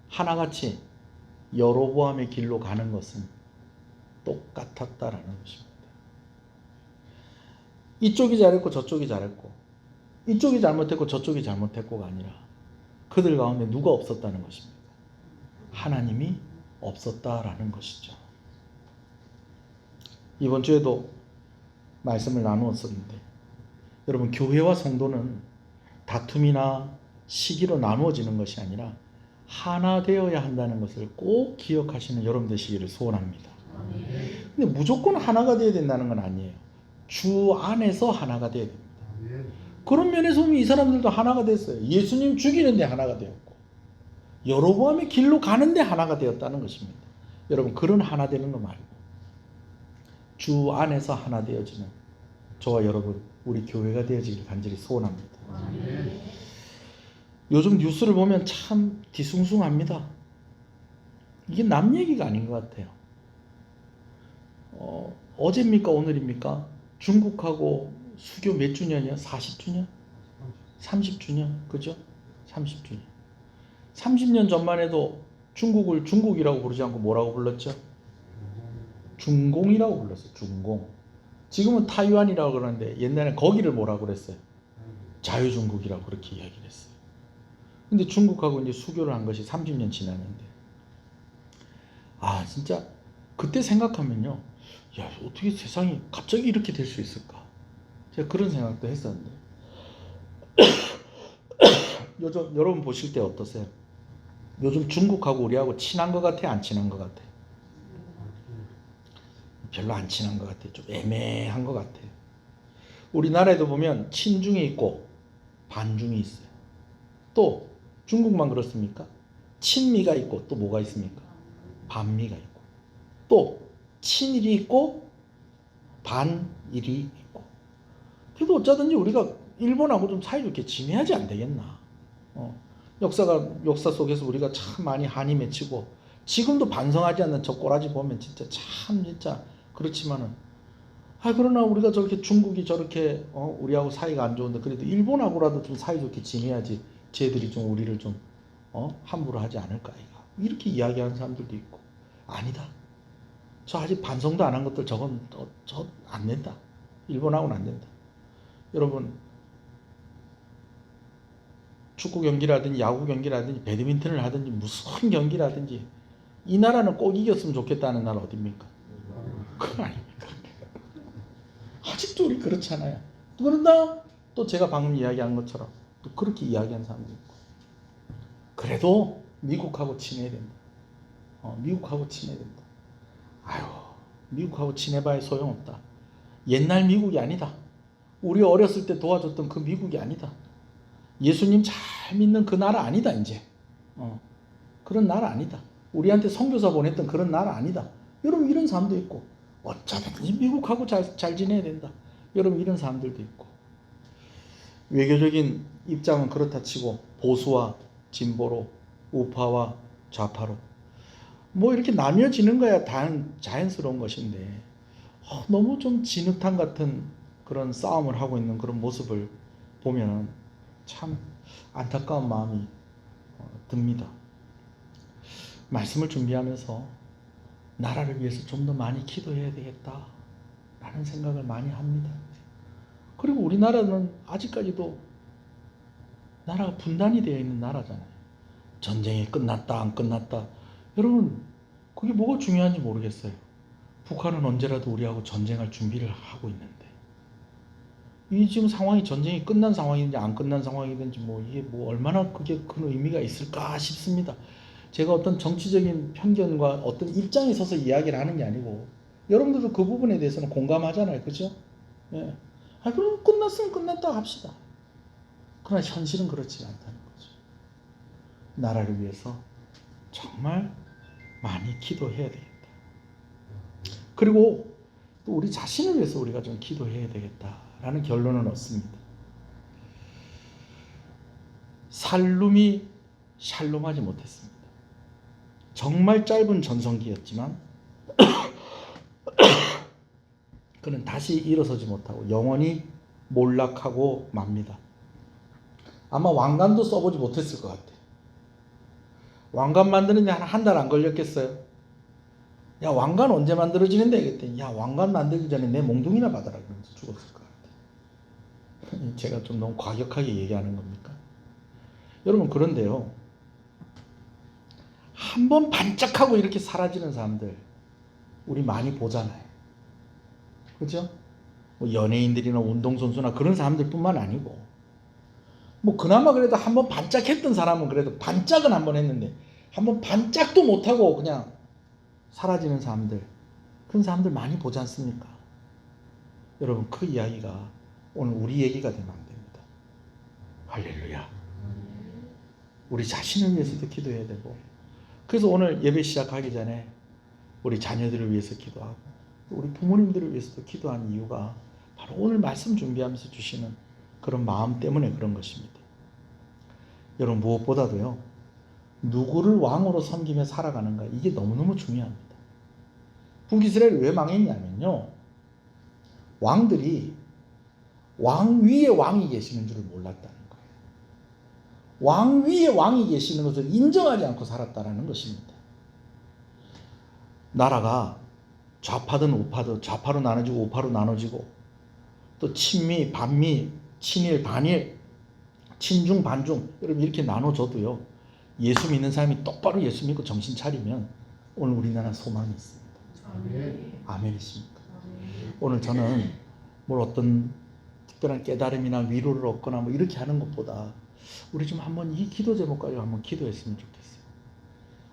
하나같이 여로보암의 길로 가는 것은 똑같았다라는 것입니다. 이쪽이 잘했고 저쪽이 잘했고 이쪽이 잘못했고 저쪽이 잘못했고가 아니라 그들 가운데 누가 없었다는 것입니다. 하나님이 없었다라는 것이죠. 이번 주에도 말씀을 나누었었는데 여러분, 교회와 성도는 다툼이나 시기로 나누어지는 것이 아니라 하나 되어야 한다는 것을 꼭 기억하시는 여러분 되시기를 소원합니다. 근데 무조건 하나가 되어야 된다는 건 아니에요. 주 안에서 하나가 되어야 됩니다. 그런 면에서 보면 이 사람들도 하나가 됐어요. 예수님 죽이는데 하나가 되었고 여로보암의 길로 가는데 하나가 되었다는 것입니다. 여러분, 그런 하나 되는 거 말고 주 안에서 하나 되어지는 저와 여러분, 우리 교회가 되어지길 간절히 소원합니다. 요즘 뉴스를 보면 참 뒤숭숭합니다. 이게 남 얘기가 아닌 것 같아요. 어제입니까 오늘입니까? 중국하고 수교 몇 주년이야? 40주년? 30주년? 그죠? 30주년. 30년 전만 해도 중국을 중국이라고 부르지 않고 뭐라고 불렀죠? 중공이라고 불렀어요. 중공. 지금은 타이완이라고 그러는데 옛날에 거기를 뭐라고 그랬어요? 자유중국이라고 그렇게 이야기를 했어요. 근데 중국하고 이제 수교를 한 것이 30년 지났는데 진짜 그때 생각하면요, 야, 어떻게 세상이 갑자기 이렇게 될 수 있을까? 제가 그런 생각도 했었는데 요즘 여러분 보실 때 어떠세요? 요즘 중국하고 우리하고 친한 것 같아, 안 친한 것 같아? 별로 안 친한 것 같아. 좀 애매한 것 같아. 우리나라에도 보면 친중이 있고 반중이 있어요. 또 중국만 그렇습니까? 친미가 있고 또 뭐가 있습니까? 반미가 있고 또 친일이 있고 반일이 있고. 그래도 어쩌든지 우리가 일본하고 좀 사이좋게 지내야지 안 되겠나. 역사 속에서 우리가 참 많이 한이 맺히고 지금도 반성하지 않는 저 꼬라지 보면 진짜 그렇지만은 그러나 우리가 저렇게 중국이 저렇게 우리하고 사이가 안 좋은데 그래도 일본하고라도 좀 사이좋게 지내야지 쟤들이 좀 우리를 좀 함부로 하지 않을까 이렇게 이야기하는 사람들도 있고. 아니다. 저 아직 반성도 안 한 것들 저건 저 안 된다. 일본하고는 안 된다. 여러분, 축구 경기라든지 야구 경기라든지 배드민턴을 하든지 무슨 경기라든지 이 나라는 꼭 이겼으면 좋겠다는 나라 어딥니까? 그건 아닙니까? 아직도 우리 그렇잖아요. 그러나 또 제가 방금 이야기한 것처럼 또 그렇게 이야기하는 사람도 있고. 그래도 미국하고 친해야 된다. 미국하고 친해야 된다. 미국하고 친해봐야 소용없다. 옛날 미국이 아니다. 우리 어렸을 때 도와줬던 그 미국이 아니다. 예수님 잘 믿는 그 나라 아니다 이제. 그런 나라 아니다. 우리한테 선교사 보냈던 그런 나라 아니다. 여러분, 이런 사람도 있고 어쩌든지 미국하고 잘 지내야 된다. 여러분, 이런 사람들도 있고. 외교적인 입장은 그렇다 치고 보수와 진보로, 우파와 좌파로 뭐 이렇게 나뉘어지는 거야 자연스러운 것인데 너무 좀 진흙탕 같은 그런 싸움을 하고 있는 그런 모습을 보면 참 안타까운 마음이 듭니다. 말씀을 준비하면서 나라를 위해서 좀 더 많이 기도해야 되겠다 라는 생각을 많이 합니다. 그리고 우리나라는 아직까지도 나라가 분단이 되어 있는 나라잖아요. 전쟁이 끝났다 안 끝났다, 여러분 그게 뭐가 중요한지 모르겠어요. 북한은 언제라도 우리하고 전쟁할 준비를 하고 있는데 이 지금 상황이 전쟁이 끝난 상황인지 안 끝난 상황이든지 이게 얼마나 그게 큰 의미가 있을까 싶습니다. 제가 어떤 정치적인 편견과 어떤 입장에 서서 이야기를 하는 게 아니고 여러분들도 그 부분에 대해서는 공감하잖아요. 그죠? 예. 그럼 끝났으면 끝났다 합시다. 그러나 현실은 그렇지 않다는 거죠. 나라를 위해서 정말 많이 기도해야 되겠다. 그리고 또 우리 자신을 위해서 우리가 좀 기도해야 되겠다라는 결론은 얻습니다. 살룸이 샬롬하지 못했습니다. 정말 짧은 전성기였지만 그는 다시 일어서지 못하고 영원히 몰락하고 맙니다. 아마 왕관도 써보지 못했을 것 같아요. 왕관 만드는데 한 달 안 걸렸겠어요? 야, 왕관 언제 만들어지는데? 그랬더니 야, 왕관 만들기 전에 내 몽둥이나 받아라 그러면서 죽었을 것 같아요. 제가 좀 너무 과격하게 얘기하는 겁니까? 여러분, 그런데요, 한번 반짝하고 이렇게 사라지는 사람들 우리 많이 보잖아요. 그죠? 연예인들이나 운동선수나 그런 사람들 뿐만 아니고 그나마 그래도 한번 반짝했던 사람은 그래도 반짝은 한번 했는데 한번 반짝도 못하고 그냥 사라지는 사람들, 그런 사람들 많이 보지 않습니까? 여러분, 그 이야기가 오늘 우리 얘기가 되면 안 됩니다. 할렐루야. 우리 자신을 위해서도 기도해야 되고, 그래서 오늘 예배 시작하기 전에 우리 자녀들을 위해서 기도하고 우리 부모님들을 위해서도 기도하는 이유가 바로 오늘 말씀 준비하면서 주시는 그런 마음 때문에 그런 것입니다. 여러분, 무엇보다도요, 누구를 왕으로 섬기며 살아가는가, 이게 너무너무 중요합니다. 북이스라엘이 왜 망했냐면요, 왕들이 왕 위에 왕이 계시는 줄을 몰랐다는 거예요. 왕 위에 왕이 계시는 것을 인정하지 않고 살았다는 것입니다. 나라가 좌파든 우파든 좌파로 나눠지고 우파로 나눠지고 또 친미, 반미, 친일, 반일, 친중, 반중, 여러분 이렇게 나눠져도요, 예수 믿는 사람이 똑바로 예수 믿고 정신 차리면 오늘 우리나라 소망이 있습니다. 아멘이십니까? 오늘 저는 어떤 특별한 깨달음이나 위로를 얻거나 이렇게 하는 것보다 우리 좀 한번 이 기도 제목까지 한번 기도했으면 좋겠어요.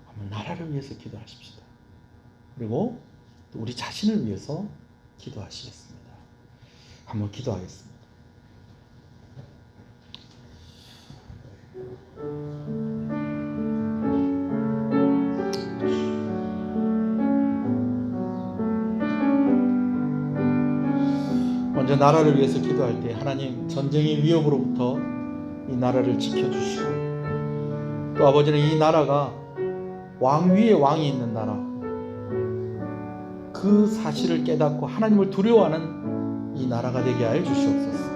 한번 나라를 위해서 기도하십시다. 그리고 또 우리 자신을 위해서 기도하시겠습니다. 한번 기도하겠습니다. 먼저 나라를 위해서 기도할 때 하나님, 전쟁의 위협으로부터 이 나라를 지켜주시고 또 아버지는 이 나라가 왕 위에 왕이 있는 나라, 그 사실을 깨닫고 하나님을 두려워하는 이 나라가 되게 하여 주시옵소서.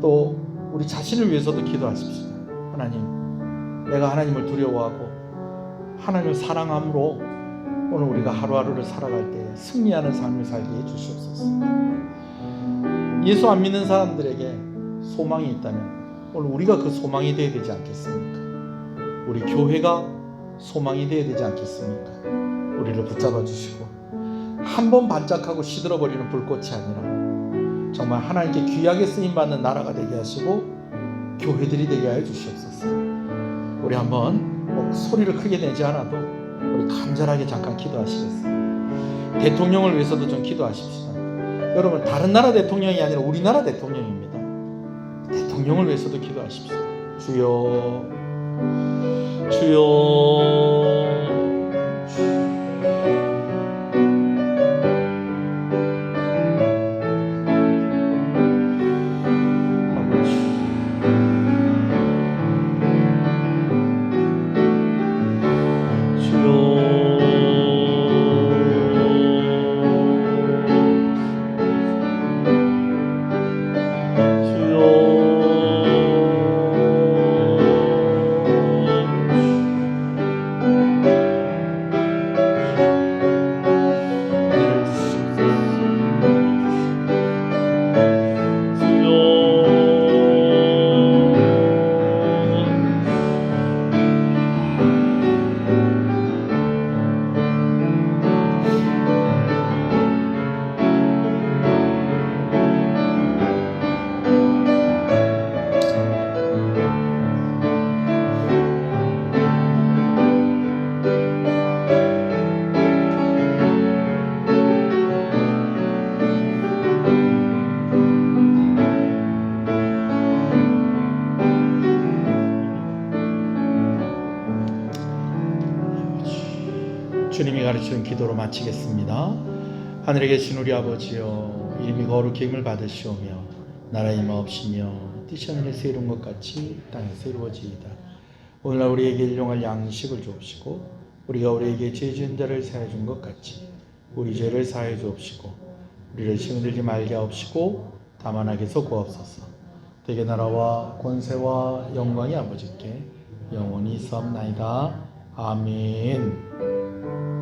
또 우리 자신을 위해서도 기도하십시오. 하나님, 내가 하나님을 두려워하고 하나님을 사랑함으로 오늘 우리가 하루하루를 살아갈 때 승리하는 삶을 살게 해주시옵소서. 예수 안 믿는 사람들에게 소망이 있다면 오늘 우리가 그 소망이 되어야 되지 않겠습니까? 우리 교회가 소망이 되어야 되지 않겠습니까? 우리를 붙잡아 주시고 한 번 반짝하고 시들어버리는 불꽃이 아니라 정말 하나님께 귀하게 쓰임받는 나라가 되게 하시고 교회들이 되게 하여 주시옵소서. 우리 한번 소리를 크게 내지 않아도 우리 간절하게 잠깐 기도하시겠습니다. 대통령을 위해서도 좀 기도하십시다. 여러분, 다른 나라 대통령이 아니라 우리나라 대통령입니다. 대통령을 위해서도 기도하십시오. 주여, 주여. 주여. 주님이 가르치는 기도로 마치겠습니다. 하늘에 계신 우리 아버지여, 이름이 거룩히 힘을 받으시오며 나라의 임하옵시며 뜻이 하늘에서 이룬 것 같이 땅에서 이루어지이다. 오늘날 우리에게 일용할 양식을 주옵시고 우리가 우리에게 죄 지은 자를 사하여 준 것 같이 우리 죄를 사하여 주옵시고 우리를 시험에 들지 말게 하옵시고 다만 악에서 구하옵소서. 대개 나라와 권세와 영광이 아버지께 영원히 있사옵나이다. 아멘.